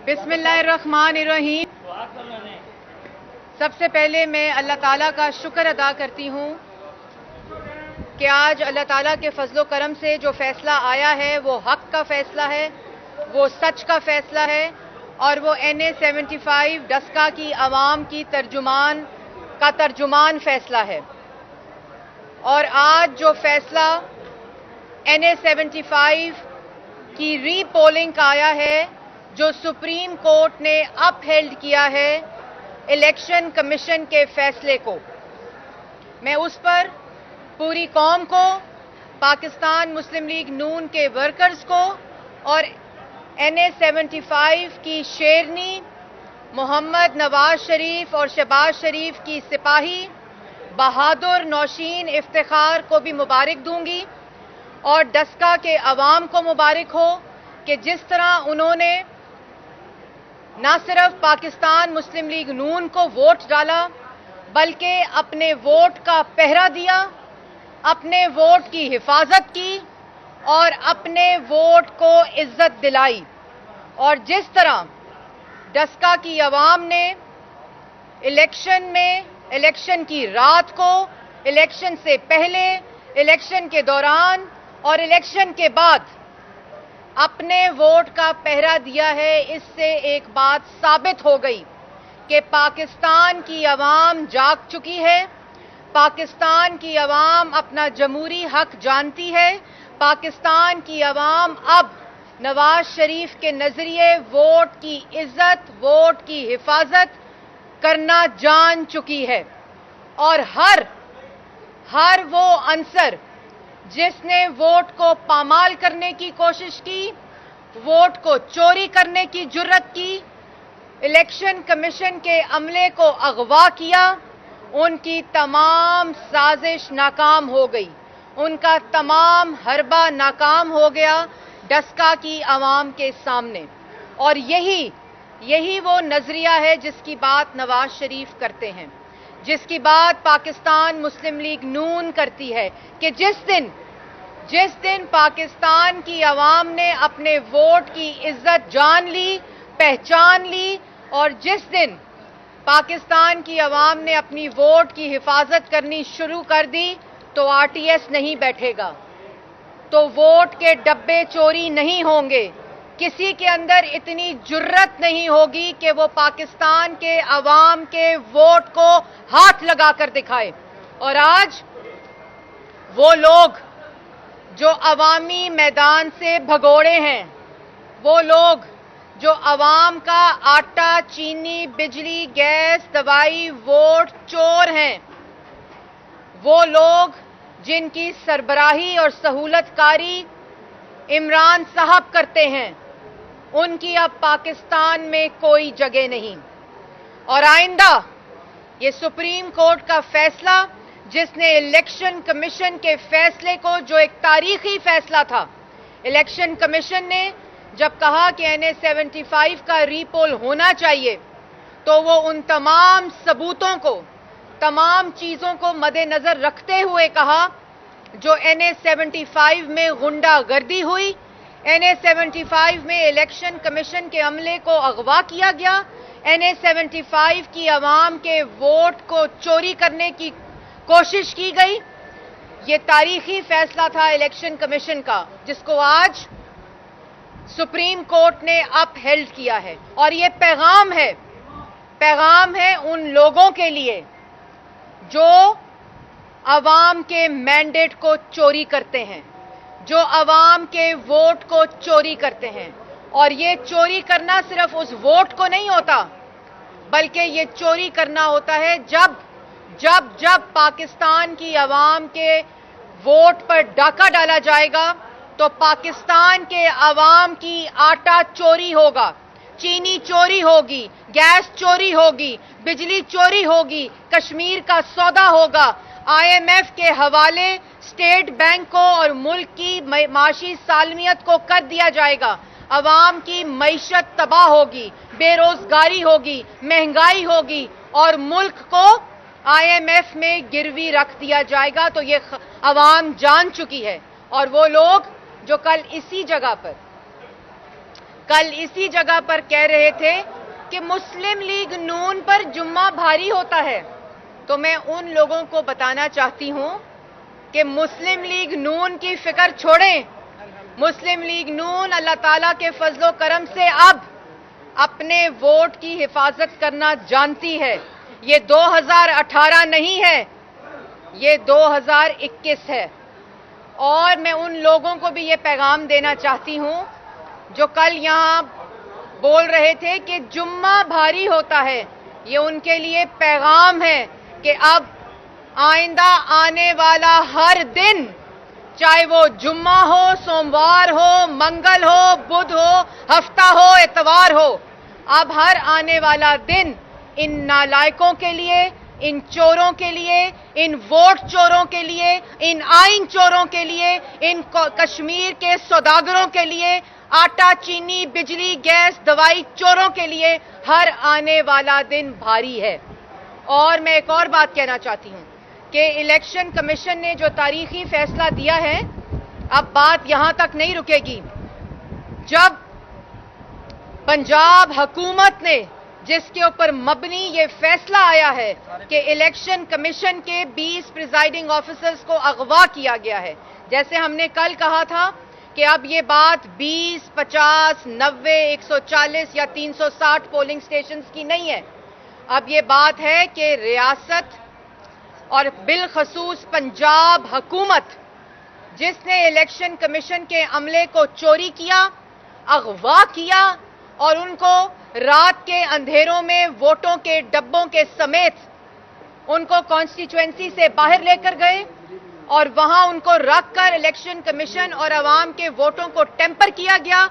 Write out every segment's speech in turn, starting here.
बिस्मिल्लाहिर्रहमानिर्रहीम। सबसे पहले मैं अल्लाह ताला का शुक्र अदा करती हूँ कि आज अल्लाह ताला के फजलो करम से जो फैसला आया है वो हक का फैसला है, वो सच का फैसला है और वो NA 75 डस्का की आवाम की तर्जुमान फैसला है। और आज जो फैसला NA 75 की रीपोलिंग का आया है, जो सुप्रीम कोर्ट ने अपहेल्ड किया है इलेक्शन कमीशन के फैसले को, मैं उस पर पूरी कौम को, पाकिस्तान मुस्लिम लीग नून के वर्कर्स को और NA 75 की शेरनी मोहम्मद नवाज शरीफ और शहबाज शरीफ की सिपाही बहादुर नौशीन इफ्तिखार को भी मुबारक दूंगी और डस्का के अवाम को मुबारक हो कि जिस तरह उन्होंने न सिर्फ पाकिस्तान मुस्लिम लीग नून को वोट डाला बल्कि अपने वोट का पहरा दिया, अपने वोट की हिफाजत की और अपने वोट को इज्जत दिलाई। और जिस तरह डस्का की आवाम ने इलेक्शन की रात को, इलेक्शन से पहले, इलेक्शन के दौरान और इलेक्शन के बाद अपने वोट का पहरा दिया है, इससे एक बात साबित हो गई कि पाकिस्तान की आवाम जाग चुकी है, पाकिस्तान की आवाम अपना जमहूरी हक जानती है, पाकिस्तान की आवाम अब नवाज शरीफ के नजरिए वोट की इज्जत, वोट की हिफाजत करना जान चुकी है। और हर वो अंसर जिसने वोट को पामाल करने की कोशिश की, वोट को चोरी करने की जुर्रत की, इलेक्शन कमीशन के अमले को अगवा किया, उनकी तमाम साजिश नाकाम हो गई, उनका तमाम हरबा नाकाम हो गया डस्का की आवाम के सामने। और यही वो नजरिया है जिसकी बात नवाज शरीफ करते हैं, जिसकी बात पाकिस्तान मुस्लिम लीग नून करती है कि जिस दिन पाकिस्तान की आवाम ने अपने वोट की इज्जत जान ली, पहचान ली और जिस दिन पाकिस्तान की आवाम ने अपनी वोट की हिफाजत करनी शुरू कर दी तो RTS नहीं बैठेगा, तो वोट के डब्बे चोरी नहीं होंगे, किसी के अंदर इतनी जुर्रत नहीं होगी कि वो पाकिस्तान के अवाम के वोट को हाथ लगाकर दिखाए। और आज वो लोग जो अवामी मैदान से भगोड़े हैं, वो लोग जो अवाम का आटा, चीनी, बिजली, गैस, दवाई, वोट चोर हैं, वो लोग जिनकी सरबराही और सहूलतकारी इमरान साहब करते हैं, उनकी अब पाकिस्तान में कोई जगह नहीं। और आइंदा ये सुप्रीम कोर्ट का फैसला, जिसने इलेक्शन कमीशन के फैसले को, जो एक तारीखी फैसला था, इलेक्शन कमीशन ने जब कहा कि NA 75 का रीपोल होना चाहिए तो वो उन तमाम सबूतों को, तमाम चीजों को मद्देनजर रखते हुए कहा जो NA 75 में गुंडागर्दी हुई, NA 75 में इलेक्शन कमीशन के अमले को अगवा किया गया, NA 75 की आवाम के वोट को चोरी करने की कोशिश की गई। ये तारीखी फैसला था इलेक्शन कमीशन का, जिसको आज सुप्रीम कोर्ट ने अपहेल्ड किया है। और ये पैगाम है उन लोगों के लिए जो अवाम के मैंडेट को चोरी करते हैं, जो अवाम के वोट को चोरी करते हैं। और ये चोरी करना सिर्फ उस वोट को नहीं होता, बल्कि ये चोरी करना होता है जब पाकिस्तान की आवाम के वोट पर डाका डाला जाएगा तो पाकिस्तान के आवाम की आटा चोरी होगा, चीनी चोरी होगी, गैस चोरी होगी, बिजली चोरी होगी, कश्मीर का सौदा होगा, IMF के हवाले स्टेट बैंक को और मुल्क की माशी सालमियत को कर दिया जाएगा, अवाम की मईशत तबाह होगी, बेरोजगारी होगी, महंगाई होगी और मुल्क को IMF में गिरवी रख दिया जाएगा। तो ये अवाम जान चुकी है। और वो लोग जो कल इसी जगह पर कल इसी जगह पर कह रहे थे कि मुस्लिम लीग नून पर जुम्मा भारी होता है, तो मैं उन लोगों को बताना चाहती हूं कि मुस्लिम लीग नून की फिक्र छोड़ें। मुस्लिम लीग नून अल्लाह ताला के फजलो करम से अब अपने वोट की हिफाजत करना जानती है। ये 2018 नहीं है, ये 2021 है। और मैं उन लोगों को भी ये पैगाम देना चाहती हूं जो कल यहां बोल रहे थे कि जुम्मा भारी होता है। ये उनके लिए पैगाम है कि अब आइंदा आने वाला हर दिन, चाहे वो जुम्मा हो, सोमवार हो, मंगल हो, बुध हो, हफ्ता हो, इतवार हो, अब हर आने वाला दिन इन नालायकों के लिए, इन चोरों के लिए, इन वोट चोरों के लिए, इन आइन चोरों के लिए, इन कश्मीर के सौदागरों के लिए, आटा, चीनी, बिजली, गैस, दवाई चोरों के लिए हर आने वाला दिन भारी है। और मैं एक और बात कहना चाहती हूं कि इलेक्शन कमीशन ने जो तारीखी फैसला दिया है, अब बात यहां तक नहीं रुकेगी। जब पंजाब हुकूमत ने, जिसके ऊपर मबनी ये फैसला आया है कि इलेक्शन कमीशन के 20 प्रिजाइडिंग ऑफिसर्स को अगवा किया गया है, जैसे हमने कल कहा था कि अब ये बात 20, 50, 90, 140 या 360 पोलिंग स्टेशंस की नहीं है। अब ये बात है कि रियासत और बिलखसूस पंजाब हुकूमत, जिसने इलेक्शन कमीशन के अमले को चोरी किया, अगवा किया और उनको रात के अंधेरों में वोटों के डब्बों के समेत उनको कॉन्स्टिट्यूएंसी से बाहर लेकर गए और वहां उनको रखकर इलेक्शन कमीशन और अवाम के वोटों को टेम्पर किया गया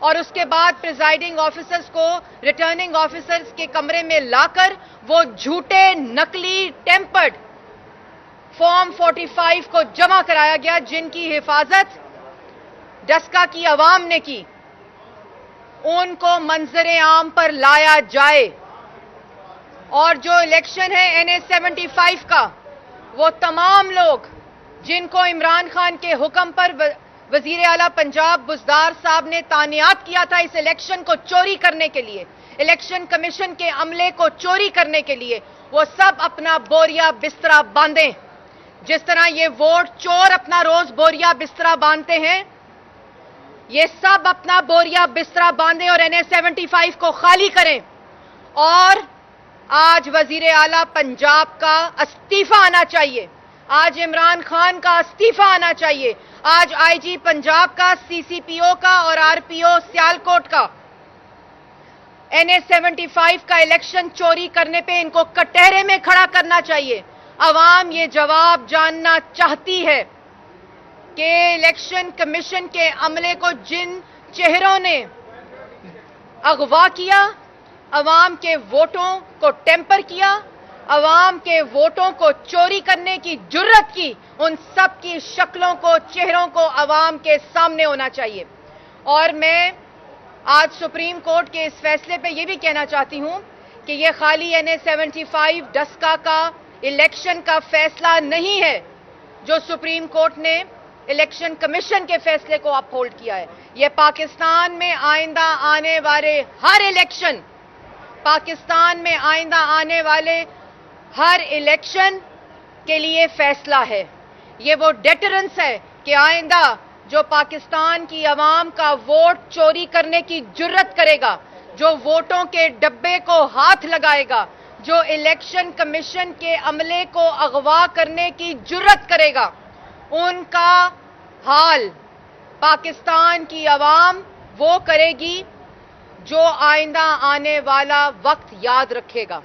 और उसके बाद प्रिजाइडिंग ऑफिसर्स को रिटर्निंग ऑफिसर्स के कमरे में लाकर वो झूठे, नकली, टेम्पर्ड फॉर्म 45 को जमा कराया गया, जिनकी हिफाजत डस्का की अवाम ने की। उनको मंजरे आम पर लाया जाए और जो इलेक्शन है NA 75 का, वो तमाम लोग जिनको इमरान खान के हुक्म पर वजीर आला पंजाब बुज़दार साहब ने तानियात किया था इस इलेक्शन को चोरी करने के लिए, इलेक्शन कमीशन के अमले को चोरी करने के लिए, वो सब अपना बोरिया बिस्तरा बांधें। जिस तरह ये वोट चोर अपना रोज बोरिया बिस्तरा बांधते हैं, ये सब अपना बोरिया बिस्तरा बांधें और NA 75 को खाली करें। और आज वजीर आला पंजाब का इस्तीफा आना चाहिए, आज इमरान खान का इस्तीफा आना चाहिए, आज IG पंजाब का, CCPO का और RPO सियालकोट का। NA 75 का इलेक्शन चोरी करने पे इनको कटहरे में खड़ा करना चाहिए। अवाम ये जवाब जानना चाहती है कि इलेक्शन कमीशन के अमले को जिन चेहरों ने अगवा किया, अवाम के वोटों को टेम्पर किया, अवाम के वोटों को चोरी करने की जुर्रत की, उन सब की शक्लों को, चेहरों को अवाम के सामने होना चाहिए। और मैं आज सुप्रीम कोर्ट के इस फैसले पे ये भी कहना चाहती हूं कि ये खाली NA 75 डस्का का इलेक्शन का फैसला नहीं है जो सुप्रीम कोर्ट ने इलेक्शन कमीशन के फैसले को अपहोल्ड किया है। यह पाकिस्तान में आइंदा आने वाले हर इलेक्शन, पाकिस्तान में आइंदा आने वाले हर इलेक्शन के लिए फैसला है। ये वो डेटरेंस है कि आइंदा जो पाकिस्तान की आवाम का वोट चोरी करने की जुर्रत करेगा, जो वोटों के डब्बे को हाथ लगाएगा, जो इलेक्शन कमीशन के अमले को अगवा करने की जुर्रत करेगा, उनका हाल पाकिस्तान की आवाम वो करेगी जो आइंदा आने वाला वक्त याद रखेगा।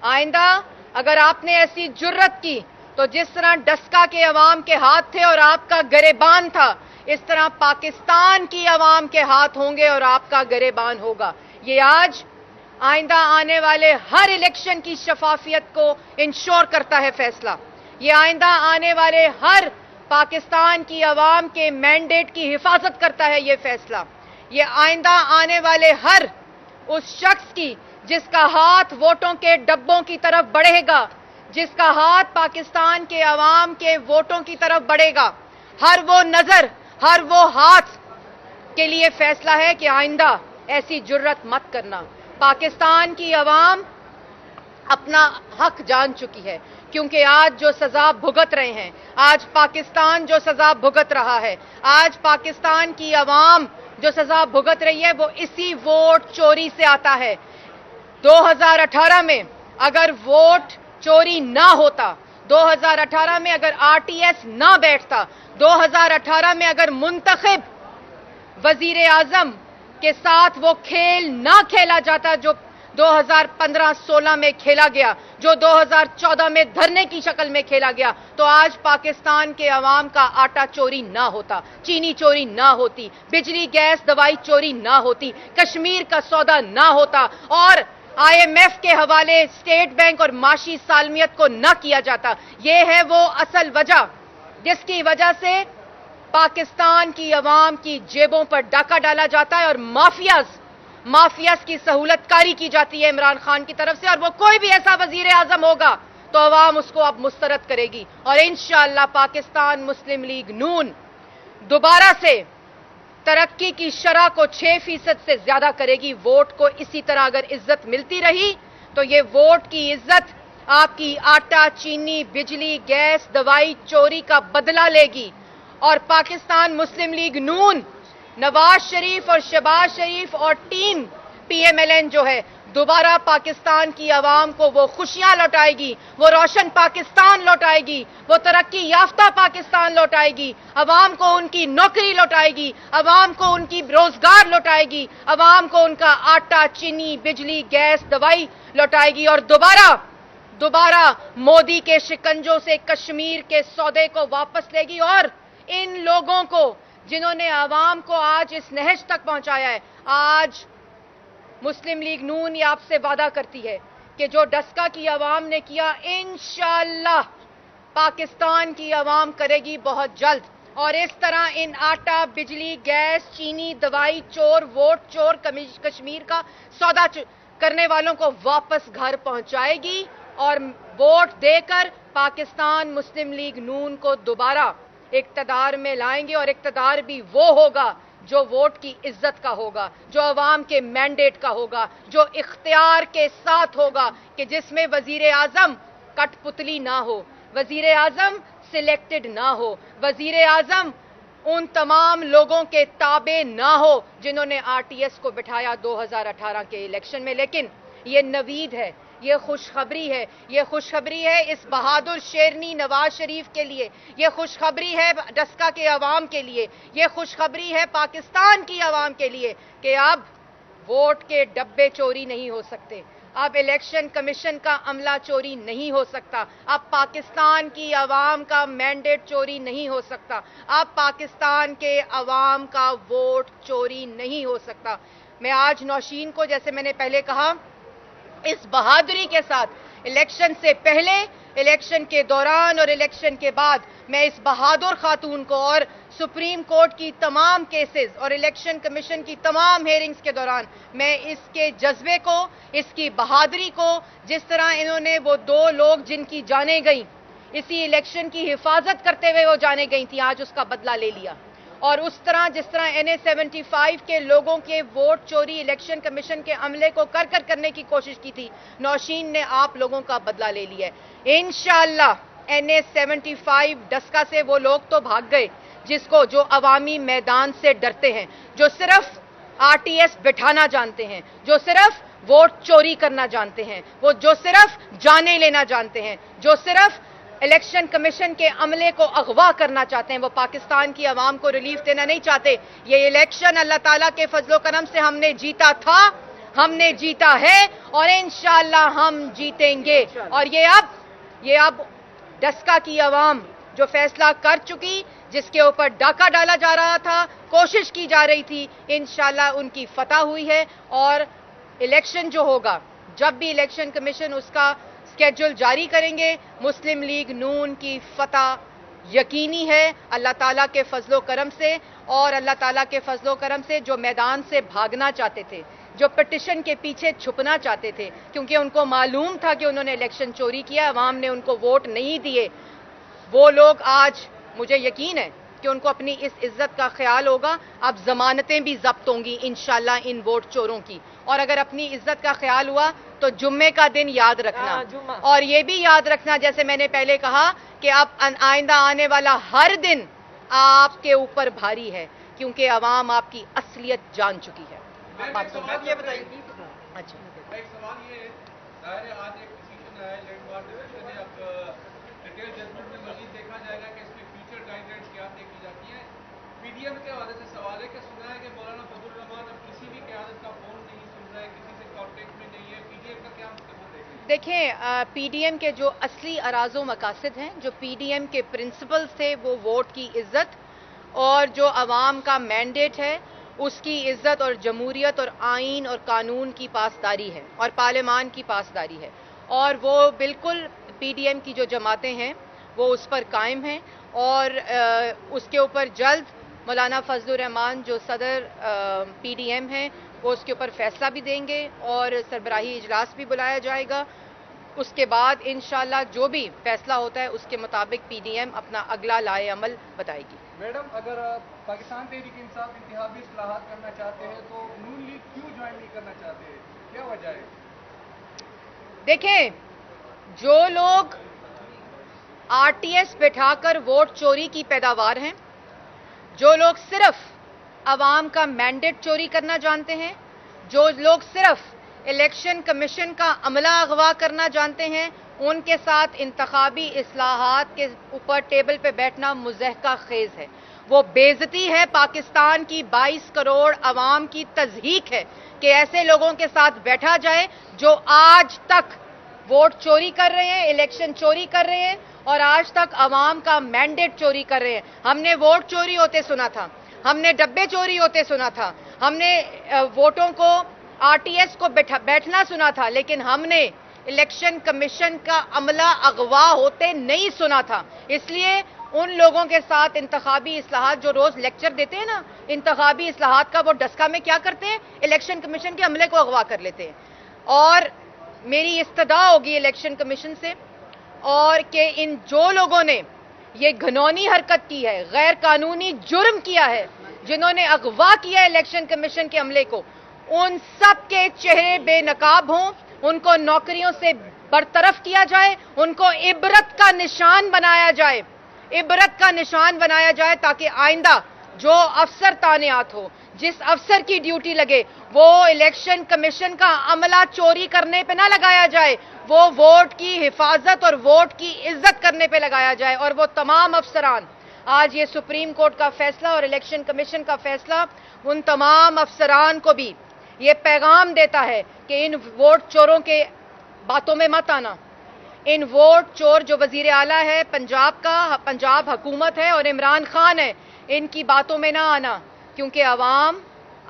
आइंदा अगर आपने ऐसी जुर्रत की तो जिस तरह डस्का के अवाम के हाथ थे और आपका गरेबान था, इस तरह पाकिस्तान की आवाम के हाथ होंगे और आपका गरेबान होगा। ये आज आइंदा आने वाले हर इलेक्शन की शफाफियत को इंश्योर करता है फैसला। ये आइंदा आने वाले हर पाकिस्तान की आवाम के मैंडेट की हिफाजत करता है ये फैसला। ये आइंदा आने वाले हर उस शख्स की जिसका हाथ वोटों के डब्बों की तरफ बढ़ेगा, जिसका हाथ पाकिस्तान के अवाम के वोटों की तरफ बढ़ेगा, हर वो नजर, हर वो हाथ के लिए फैसला है कि आइंदा ऐसी जुर्रत मत करना। पाकिस्तान की आवाम अपना हक जान चुकी है, क्योंकि आज जो सजा भुगत रहे हैं, आज पाकिस्तान जो सजा भुगत रहा है, आज पाकिस्तान की आवाम जो सजा भुगत रही है, वो इसी वोट चोरी से आता है। 2018 में अगर वोट चोरी ना होता, 2018 में अगर आरटीएस ना बैठता, 2018 में अगर मुंतखब वजीर आजम के साथ वो खेल ना खेला जाता जो 2015-16 में खेला गया, जो 2014 में धरने की शक्ल में खेला गया, तो आज पाकिस्तान के अवाम का आटा चोरी ना होता, चीनी चोरी ना होती, बिजली गैस दवाई चोरी ना होती, कश्मीर का सौदा ना होता और IMF के हवाले स्टेट बैंक और माशी सालमियत को न किया जाता। ये है वो असल वजह जिसकी वजह से पाकिस्तान की अवाम की जेबों पर डाका डाला जाता है और माफियाज की सहूलतकारी की जाती है इमरान खान की तरफ से। और वो कोई भी ऐसा वजीर आजम होगा तो अवाम उसको अब मुस्तरद करेगी और इंशाअल्लाह पाकिस्तान मुस्लिम लीग नून दोबारा से तरक्की की शरह को 6% से ज्यादा करेगी। वोट को इसी तरह अगर इज्जत मिलती रही तो ये वोट की इज्जत आपकी आटा, चीनी, बिजली, गैस, दवाई चोरी का बदला लेगी और पाकिस्तान मुस्लिम लीग नून, नवाज शरीफ और शहबाज शरीफ और टीम PMLN जो है दोबारा पाकिस्तान की आवाम को वो खुशियां लौटाएगी, वो रोशन पाकिस्तान लौटाएगी, वो तरक्की याफ्ता पाकिस्तान लौटाएगी, आवाम को उनकी नौकरी लौटाएगी, आवाम को उनकी रोजगार लौटाएगी, आवाम को उनका आटा, चीनी, बिजली, गैस, दवाई लौटाएगी और दोबारा मोदी के शिकंजों से कश्मीर के सौदे को वापस लेगी। और इन लोगों को जिन्होंने आवाम को आज इस नहज तक पहुंचाया है, आज मुस्लिम लीग नून ये आपसे वादा करती है कि जो डस्का की आवाम ने किया इंशाअल्लाह पाकिस्तान की आवाम करेगी बहुत जल्द। और इस तरह इन आटा, बिजली, गैस, चीनी, दवाई चोर, वोट चोर, कश्मीर का सौदा करने वालों को वापस घर पहुंचाएगी और वोट देकर पाकिस्तान मुस्लिम लीग नून को दोबारा इक्तदार में लाएंगे। और इक्तदार भी वो होगा जो वोट की इज्जत का होगा, जो अवाम के मैंडेट का होगा, जो इख्तियार के साथ होगा, कि जिसमें वजीर आजम कठपुतली ना हो, वजीर आजम सिलेक्टेड ना हो, वजीर आजम उन तमाम लोगों के ताबे ना हो जिन्होंने आरटीएस को बिठाया 2018 के इलेक्शन में। लेकिन ये नवीद है, ये खुशखबरी है इस बहादुर शेरनी नवाज शरीफ के लिए, ये खुशखबरी है डस्का के अवाम के लिए, ये खुशखबरी है पाकिस्तान की अवाम के लिए कि अब वोट के डब्बे चोरी नहीं हो सकते, अब इलेक्शन कमीशन का अमला चोरी नहीं हो सकता, अब पाकिस्तान की अवाम का मैंडेट चोरी नहीं हो सकता, अब पाकिस्तान के अवाम का वोट चोरी नहीं हो सकता। मैं आज नौशीन को, जैसे मैंने पहले कहा, इस बहादुरी के साथ इलेक्शन से पहले, इलेक्शन के दौरान और इलेक्शन के बाद मैं इस बहादुर खातून को और सुप्रीम कोर्ट की तमाम केसेस और इलेक्शन कमीशन की तमाम हेयरिंग्स के दौरान मैं इसके जज्बे को, इसकी बहादुरी को, जिस तरह इन्होंने वो 2 लोग जिनकी जाने गई इसी इलेक्शन की हिफाजत करते हुए वो जाने गई थी, आज उसका बदला ले लिया। और उस तरह जिस तरह NA 75 के लोगों के वोट चोरी इलेक्शन कमीशन के अमले को करने की कोशिश की थी, नौशीन ने आप लोगों का बदला ले लिया है। इंशाअल्लाह NA 75 डस्का से वो लोग तो भाग गए जो अवामी मैदान से डरते हैं, जो सिर्फ आरटीएस बिठाना जानते हैं, जो सिर्फ वोट चोरी करना जानते हैं, वो जो सिर्फ जाने लेना जानते हैं, जो सिर्फ इलेक्शन कमीशन के अमले को अगवा करना चाहते हैं, वो पाकिस्तान की आवाम को रिलीफ देना नहीं चाहते। ये इलेक्शन अल्लाह ताला के फजलो करम से हमने जीता था, हमने जीता है और इंशाअल्लाह हम जीतेंगे। और ये अब डस्का की आवाम जो फैसला कर चुकी, जिसके ऊपर डाका डाला जा रहा था, कोशिश की जा रही थी, इंशाअल्लाह उनकी फतह हुई है। और इलेक्शन जो होगा, जब भी इलेक्शन कमीशन उसका स्केड्यूल जारी करेंगे, मुस्लिम लीग नून की फतह यकीनी है अल्लाह ताला के फजलो करम से। और अल्लाह ताला के फजलो करम से जो मैदान से भागना चाहते थे, जो पिटिशन के पीछे छुपना चाहते थे, क्योंकि उनको मालूम था कि उन्होंने इलेक्शन चोरी किया, अवाम ने उनको वोट नहीं दिए, वो लोग आज, मुझे यकीन है कि उनको अपनी इस इज्जत का ख्याल होगा। अब जमानतें भी जब्त होंगी इंशाल्लाह इन वोट चोरों की। और अगर अपनी इज्जत का ख्याल हुआ तो जुम्मे का दिन याद रखना, और ये भी याद रखना जैसे मैंने पहले कहा कि अब आइंदा आने वाला हर दिन आपके ऊपर भारी है, क्योंकि अवाम आपकी असलियत जान चुकी है। बात सुन ये बताइए। अच्छा, एक सवाल ये है, ज़ाहिर है आज एक डिसीजन आया है लैंडमार्क डिवीजन ने, अब डिटेल जजमेंट में मजीद देखा जाएगा कि इसमें फ्यूचर गाइडलाइंस क्या तय की जाती है। पीडीएम के हवाले से सवाल है कि सुना है कि मौलाना फजल रहमान अब किसी भी क़यादत का फोन नहीं सुन रहा है, किसी से कॉन्टेक्ट में नहीं है, पीडीएम का क्या मुस्तक़बिल है? देखें, पीडीएम के जो असली अराज़ो मकासद हैं, जो पीडीएम के प्रिंसिपल्स थे, वो वोट की इज्जत और जो अवाम का मैंडेट है उसकी इज्जत और जमहूरियत और आइन और कानून की पासदारी है और पार्लियामान की पासदारी है, और वो बिल्कुल पीडीएम की जो जमातें हैं वो उस पर कायम हैं। और उसके ऊपर जल्द मौलाना फजलुर रहमान जो सदर पीडीएम हैं वो उसके ऊपर फैसला भी देंगे और सरबराही इजलास भी बुलाया जाएगा। उसके बाद इंशाल्लाह जो भी फैसला होता है उसके मुताबिक पीडीएम अपना अगला लाए अमल बताएगी। मैडम, अगर पाकिस्तान तहरीक इंसाफ इंतखाबी इस्लाहात करना चाहते हैं तो नून लीग क्यों ज्वाइन नहीं करना चाहते हैं, क्या वजह है? देखें, जो लोग आरटीएस बिठाकर वोट चोरी की पैदावार हैं, जो लोग सिर्फ अवाम का मैंडेट चोरी करना जानते हैं, जो लोग सिर्फ इलेक्शन कमीशन का अमला अगवा करना जानते हैं, उनके साथ इंतखाबी इस्लाहात के ऊपर टेबल पे बैठना मुज़हका खेज है। वो बेइज्जती है पाकिस्तान की 22 करोड़ अवाम की तज़हीक है कि ऐसे लोगों के साथ बैठा जाए जो आज तक वोट चोरी कर रहे हैं, इलेक्शन चोरी कर रहे हैं और आज तक अवाम का मैंडेट चोरी कर रहे हैं। हमने वोट चोरी होते सुना था, हमने डब्बे चोरी होते सुना था, हमने वोटों को आरटीएस को बैठना सुना था, लेकिन हमने इलेक्शन कमीशन का अमला अगवा होते नहीं सुना था। इसलिए उन लोगों के साथ इंतखाबी इस्लाहात जो रोज लेक्चर देते हैं ना, इंतखाबी इस्लाहात का, वो डस्का में क्या करते हैं, इलेक्शन कमीशन के अमले को अगवा कर लेते हैं। और मेरी इस्तदा होगी इलेक्शन कमीशन से और कि इन जो लोगों ने ये घिनौनी हरकत की है, गैर कानूनी जुर्म किया है, जिन्होंने अगवा किया इलेक्शन कमीशन के अमले को, उन सब के चेहरे बेनकाब हों, उनको नौकरियों से बरतरफ किया जाए, उनको इबरत का निशान बनाया जाए, इबरत का निशान बनाया जाए, ताकि आइंदा जो अफसर तानियात हो, जिस अफसर की ड्यूटी लगे, वो इलेक्शन कमीशन का अमला चोरी करने पे ना लगाया जाए, वो वोट की हिफाजत और वोट की इज्जत करने पे लगाया जाए। और वो तमाम अफसरान, आज ये सुप्रीम कोर्ट का फैसला और इलेक्शन कमीशन का फैसला उन तमाम अफसरान को भी ये पैगाम देता है कि इन वोट चोरों के बातों में मत आना। इन वोट चोर जो वजीर आला है पंजाब का, पंजाब हुकूमत है और इमरान खान है, इनकी बातों में ना आना, क्योंकि अवाम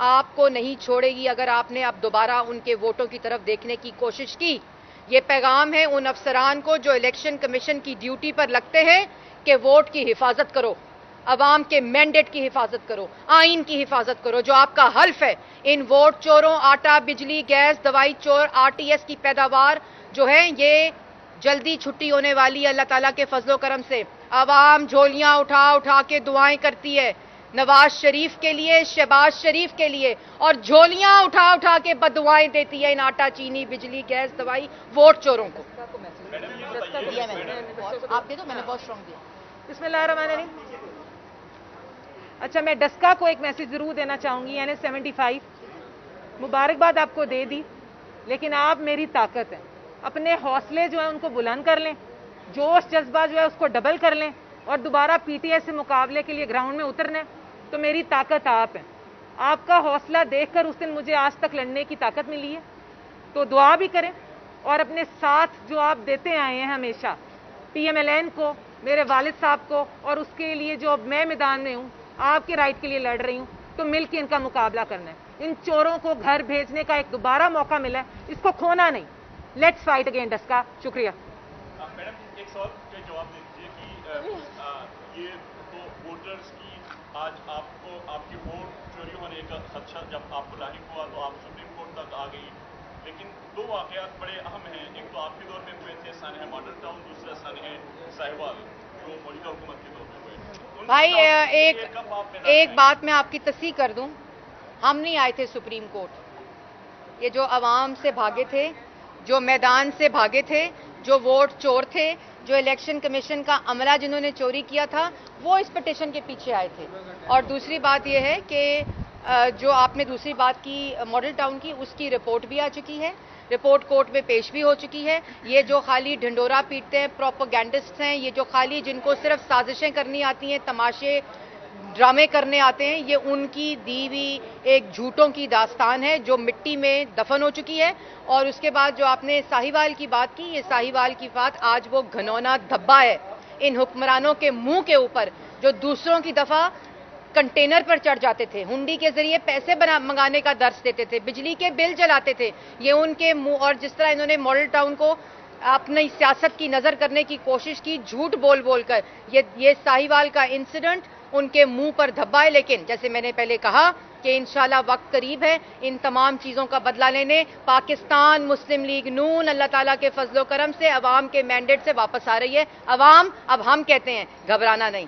आपको नहीं छोड़ेगी अगर आपने अब दोबारा उनके वोटों की तरफ देखने की कोशिश की। ये पैगाम है उन अफसरान को जो इलेक्शन कमीशन की ड्यूटी पर लगते हैं कि वोट की हिफाजत करो, अवाम के मैंडेट की हिफाजत करो, आइन की हिफाजत करो, जो आपका हल्फ है। इन वोट चोरों, आटा, बिजली, गैस, दवाई चोर, आरटीएस की पैदावार जो है ये जल्दी छुट्टी होने वाली है अल्लाह ताला के फजलो करम से। अवाम झोलियां उठा उठा के दुआएं करती है नवाज शरीफ के लिए, शहबाज शरीफ के लिए, और झोलियां उठा उठा के बदुआएं देती है इन आटा, चीनी, बिजली, गैस, दवाई वोट चोरों को। आप दे दो, मैंने बहुत स्ट्रॉन्ग दिया। बिस्मिल्लाहिर्रहमानिर्रहीम। अच्छा, मैं डस्का को एक मैसेज जरूर देना चाहूंगी। यानी 75 मुबारकबाद आपको दे दी, लेकिन आप मेरी ताकत हैं। अपने हौसले जो है उनको बुलंद कर लें, जोश जज्बा जो है उसको डबल कर लें और दोबारा पीटीआई से मुकाबले के लिए ग्राउंड में उतरने। तो मेरी ताकत आप हैं। आपका हौसला देखकर उस दिन मुझे आज तक लड़ने की ताकत मिली है। तो दुआ भी करें और अपने साथ जो आप देते आए हैं हमेशा, पीएमएलएन को, मेरे वालिद साहब को, और उसके लिए जो अब मैं मैदान में हूँ, आपके राइट के लिए लड़ रही हूँ, तो मिलकर इनका मुकाबला करना है। इन चोरों को घर भेजने का एक दोबारा मौका मिला है, इसको खोना नहीं। Let's fight against Daska. शुक्रिया। मैडम, एक सवाल के जवाब दीजिए कि ये तो वोटर्स की आज आपको आपकी वोट चोरी होने का खदशा जब आपको लाहिक हुआ तो आप सुप्रीम कोर्ट तक आ गई, लेकिन दो वाकयात बड़े अहम हैं। एक तो आपके दौर में हुए थे, सानहा मॉडल टाउन, दूसरा सानहा साहिवाल जो मौजूदा हुकूमत के दौर में हुए। भाई एक बात मैं आपकी तस्दीक कर दूं, हम नहीं आए थे सुप्रीम कोर्ट। ये जो अवाम से भागे थे, जो मैदान से भागे थे, जो वोट चोर थे, जो इलेक्शन कमीशन का अमला जिन्होंने चोरी किया था, वो इस पिटीशन के पीछे आए थे। और दूसरी बात यह है कि जो आपने दूसरी बात की मॉडल टाउन की, उसकी रिपोर्ट भी आ चुकी है, रिपोर्ट कोर्ट में पेश भी हो चुकी है। ये जो खाली ढिंडोरा पीटते हैं, प्रोपेगेंडिस्ट हैं, ये जो खाली जिनको सिर्फ साजिशें करनी आती हैं, तमाशे ड्रामे करने आते हैं, ये उनकी दी हुई एक झूठों की दास्तान है जो मिट्टी में दफन हो चुकी है। और उसके बाद जो आपने साहिवाल की बात की, ये साहिवाल की बात आज वो घनौना धब्बा है इन हुक्मरानों के मुंह के ऊपर, जो दूसरों की दफा कंटेनर पर चढ़ जाते थे, हुंडी के जरिए पैसे मंगाने का दर्श देते थे, बिजली के बिल जलाते थे, ये उनके मुंह। और जिस तरह इन्होंने मॉडल टाउन को अपनी सियासत की नजर करने की कोशिश की, झूठ बोल बोल कर, ये साहिवाल का इंसिडेंट उनके मुंह पर धब्बा है। लेकिन जैसे मैंने पहले कहा कि इंशाल्लाह वक्त करीब है इन तमाम चीजों का बदला लेने। पाकिस्तान मुस्लिम लीग नून अल्लाह ताला के फजलो करम से अवाम के मैंडेट से वापस आ रही है। अवाम अब हम कहते हैं, घबराना नहीं।